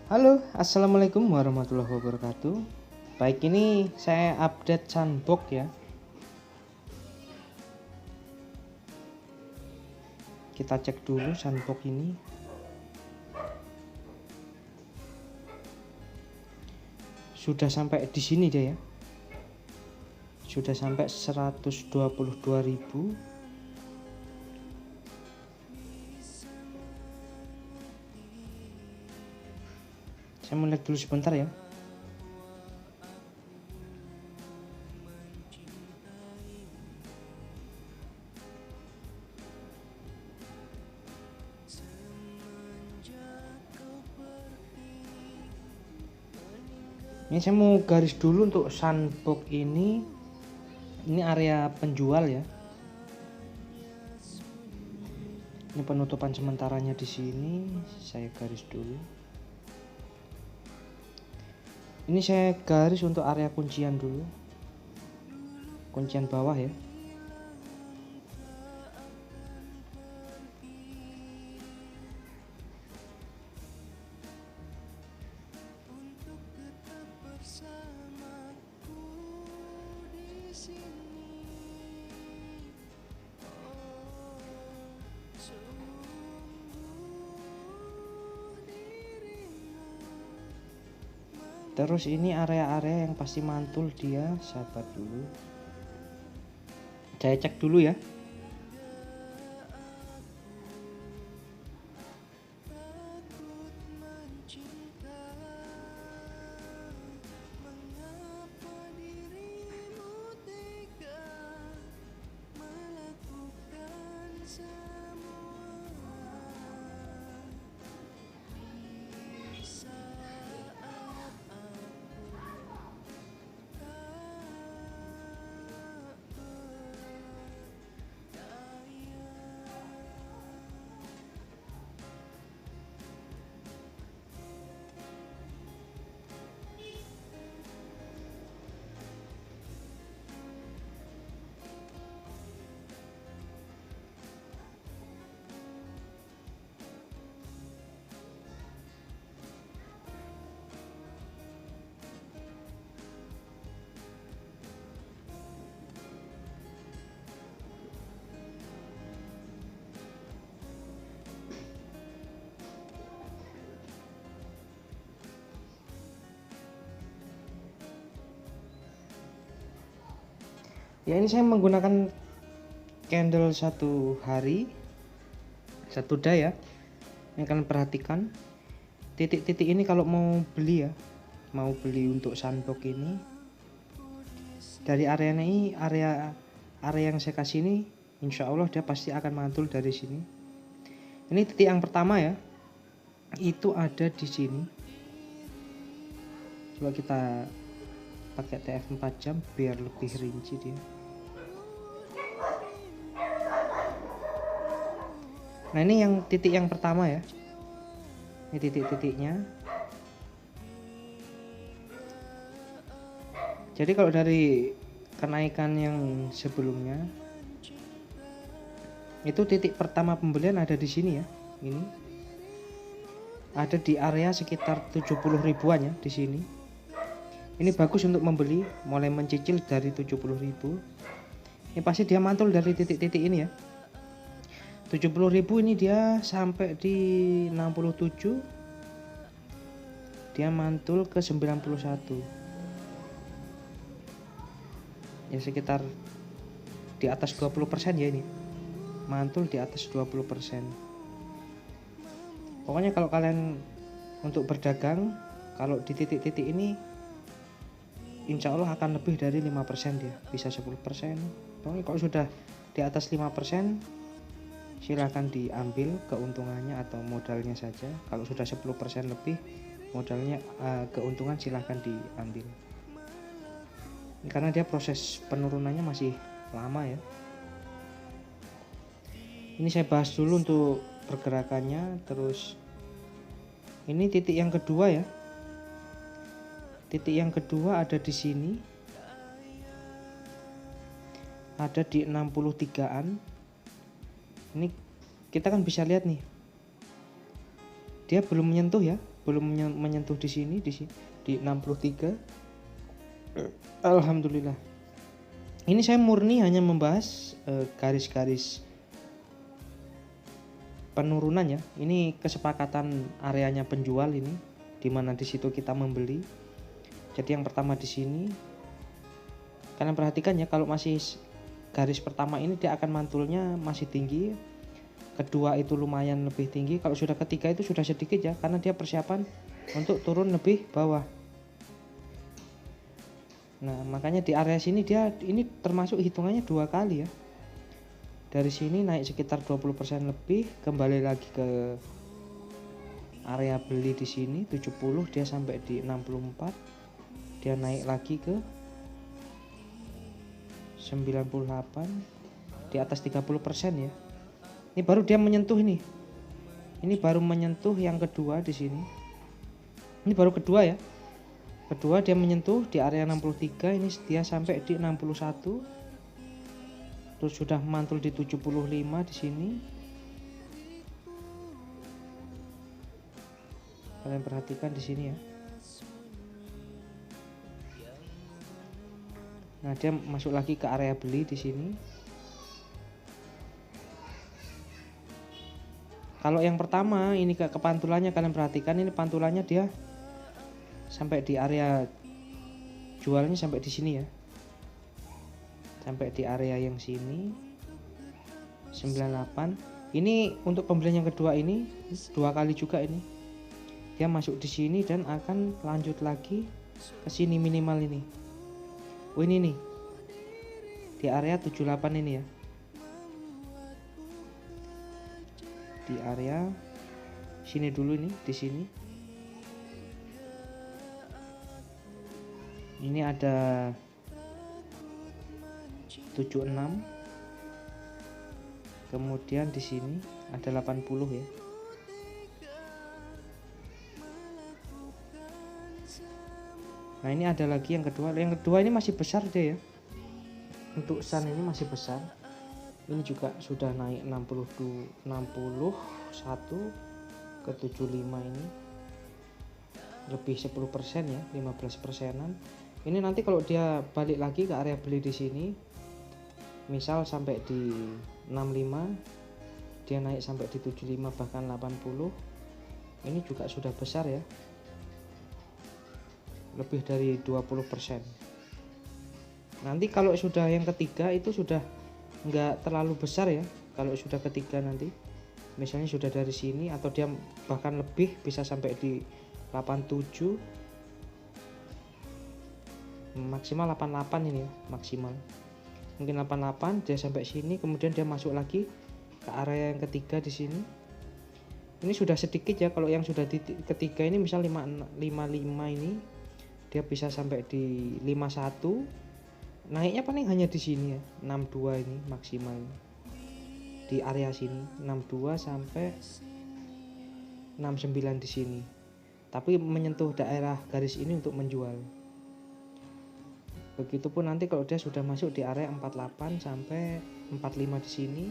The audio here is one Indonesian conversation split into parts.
Halo, assalamualaikum warahmatullahi wabarakatuh. Baik, ini saya update sunbox ya. Kita cek dulu sunbox ini. Sudah sampai di sini dia ya. Sudah sampai 122.000. Saya mau lihat dulu sebentar ya. Ini saya mau garis dulu untuk sunbox ini. Ini area penjual ya. Ini penutupan sementaranya di sini. Saya garis dulu. Ini saya garis untuk area kuncian dulu. Kuncian bawah ya. Terus ini area-area yang pasti mantul dia, sabar dulu. Saya cek dulu ya. Ya, ini saya menggunakan candle 1 hari 1 day ya. Ini kalian perhatikan titik-titik ini kalau mau beli ya, mau beli untuk sunbox ini, dari area ini, area yang saya kasih ini, insya Allah dia pasti akan mantul dari sini. Ini titik yang pertama ya, itu ada di sini. Coba kita pakai TF 4 jam biar lebih rinci dia. Nah, ini yang titik yang pertama ya. Ini titik-titiknya. Jadi kalau dari kenaikan yang sebelumnya, itu titik pertama pembelian ada di sini ya. Ini ada di area sekitar 70 ribuan ya di sini. Ini bagus untuk membeli, mulai mencicil dari 70.000. Ini pasti dia mantul dari titik-titik ini ya. 70.000 ini dia sampai di 67. Dia mantul ke 91. Ya sekitar di atas 20% ya ini. Mantul di atas 20%. Pokoknya kalau kalian untuk berdagang, kalau di titik-titik ini insya Allah akan lebih dari 5% dia, bisa 10%. Pokoknya kalau sudah di atas 5%, silahkan diambil keuntungannya atau modalnya saja. Kalau sudah 10% lebih modalnya, keuntungan silahkan diambil. Karena dia proses penurunannya masih lama ya. Ini saya bahas dulu untuk pergerakannya. Terus ini titik yang kedua ya. Titik yang kedua ada di sini. Ada di 63-an. Ini kita kan bisa lihat nih, dia belum menyentuh ya, belum menyentuh di sini, di 63. Alhamdulillah. Ini saya murni hanya membahas garis-garis penurunan ya. Ini kesepakatan areanya penjual ini, dimana di situ kita membeli. Jadi yang pertama di sini, kalian perhatikan ya, kalau masih garis pertama ini dia akan mantulnya masih tinggi. Kedua itu lumayan lebih tinggi. Kalau sudah ketiga itu sudah sedikit ya, karena dia persiapan untuk turun lebih bawah. Nah makanya di area sini dia ini termasuk hitungannya 2 kali ya. Dari sini naik sekitar 20% lebih, kembali lagi ke area beli di sini 70, dia sampai di 64, dia naik lagi ke 98, di atas 30% ya. Ini baru dia menyentuh ini. Ini baru menyentuh yang kedua di sini. Ini baru kedua ya. Kedua dia menyentuh di area 63, ini dia sampai di 61. Terus sudah mantul di 75 di sini. Kalian perhatikan di sini ya. Nah, dia masuk lagi ke area beli di sini. Kalau yang pertama ini ke pantulannya, kalian perhatikan ini pantulannya dia sampai di area jualnya sampai di sini ya. Sampai di area yang sini 98. Ini untuk pembelian yang kedua ini 2 kali juga ini. Dia masuk di sini dan akan lanjut lagi ke sini minimal ini. Oh ini nih. Di area 78 ini ya. Di area sini dulu nih, di sini. Ini ada 76. Kemudian di sini ada 80 ya. Nah, ini ada lagi yang kedua. Yang kedua ini masih besar dia ya. Untuk Sun ini masih besar. Ini juga sudah naik 61 ke 75 ini. Lebih 10% ya, 15%-an. Ini nanti kalau dia balik lagi ke area beli di sini, misal sampai di 65, dia naik sampai di 75 bahkan 80. Ini juga sudah besar ya. Lebih dari 20%. Nanti kalau sudah yang ketiga itu sudah nggak terlalu besar ya. Kalau sudah ketiga nanti misalnya sudah dari sini atau dia bahkan lebih, bisa sampai di 87, maksimal 88 ini ya, maksimal mungkin 88. Dia sampai sini, kemudian dia masuk lagi ke area yang ketiga di sini. Ini sudah sedikit ya. Kalau yang sudah di ketiga ini misal 55 ini, dia bisa sampai di 51. Naiknya paling hanya di sini ya, 62 ini maksimal. Di area sini 62 sampai 69 di sini. Tapi menyentuh daerah garis ini untuk menjual. Begitupun nanti kalau dia sudah masuk di area 48 sampai 45 di sini.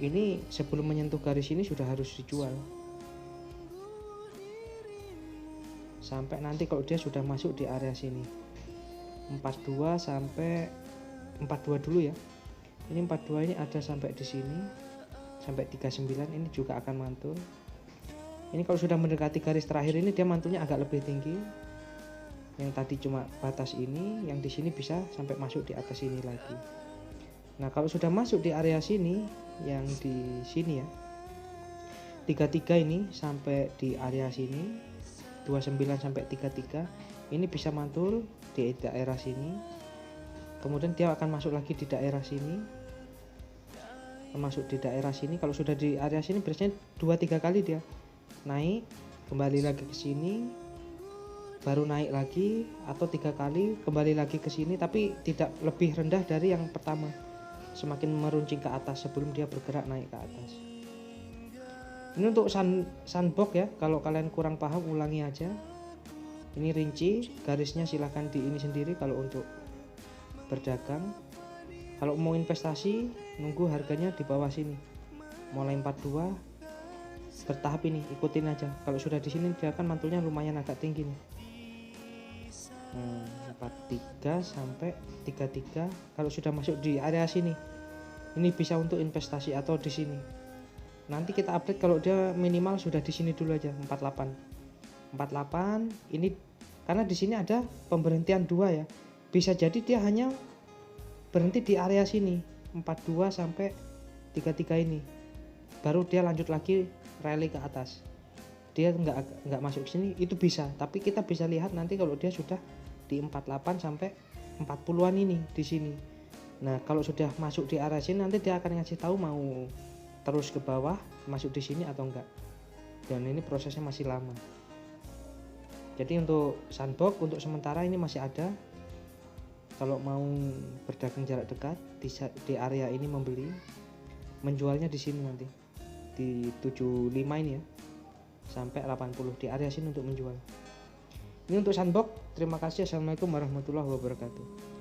Ini sebelum menyentuh garis ini sudah harus dijual. Sampai nanti kalau dia sudah masuk di area sini 42 sampai 42 dulu ya. Ini 42 ini ada sampai di sini sampai 39, ini juga akan mantul. Ini kalau sudah mendekati garis terakhir ini dia mantulnya agak lebih tinggi. Yang tadi cuma batas ini, yang di sini bisa sampai masuk di atas ini lagi. Nah, kalau sudah masuk di area sini, yang di sini ya, 33 ini sampai di area sini 29 sampai 33, ini bisa mantul di daerah sini. Kemudian dia akan masuk lagi di daerah sini. Masuk di daerah sini, kalau sudah di area sini biasanya 2-3 kali dia naik, kembali lagi ke sini, baru naik lagi, atau 3 kali kembali lagi ke sini, tapi tidak lebih rendah dari yang pertama. Semakin meruncing ke atas sebelum dia bergerak naik ke atas. Ini untuk sunbox ya. Kalau kalian kurang paham, ulangi aja. Ini rinci garisnya, silahkan di ini sendiri kalau untuk berdagang. Kalau mau investasi, nunggu harganya di bawah sini, mulai 42 bertahap ini, ikutin aja. Kalau sudah di sini dia kan mantulnya lumayan agak tinggi nih. 43 sampai 33. Kalau sudah masuk di area sini, ini bisa untuk investasi atau di sini. Nanti kita update kalau dia minimal sudah di sini dulu aja 48 ini, karena di sini ada pemberhentian 2 ya. Bisa jadi dia hanya berhenti di area sini 42 sampai 33 ini. Baru dia lanjut lagi rally ke atas. Dia nggak masuk ke sini, itu bisa. Tapi kita bisa lihat nanti kalau dia sudah di 48 sampai 40-an ini di sini. Nah, kalau sudah masuk di area sini nanti dia akan ngasih tahu mau terus ke bawah, masuk di sini atau enggak. Dan ini prosesnya masih lama. Jadi untuk sandbox untuk sementara ini masih ada. Kalau mau berdagang jarak dekat di area ini membeli, menjualnya di sini nanti di 75 ini ya, sampai 80 di area sini untuk menjual. Ini untuk sandbox. Terima kasih. Assalamualaikum warahmatullahi wabarakatuh.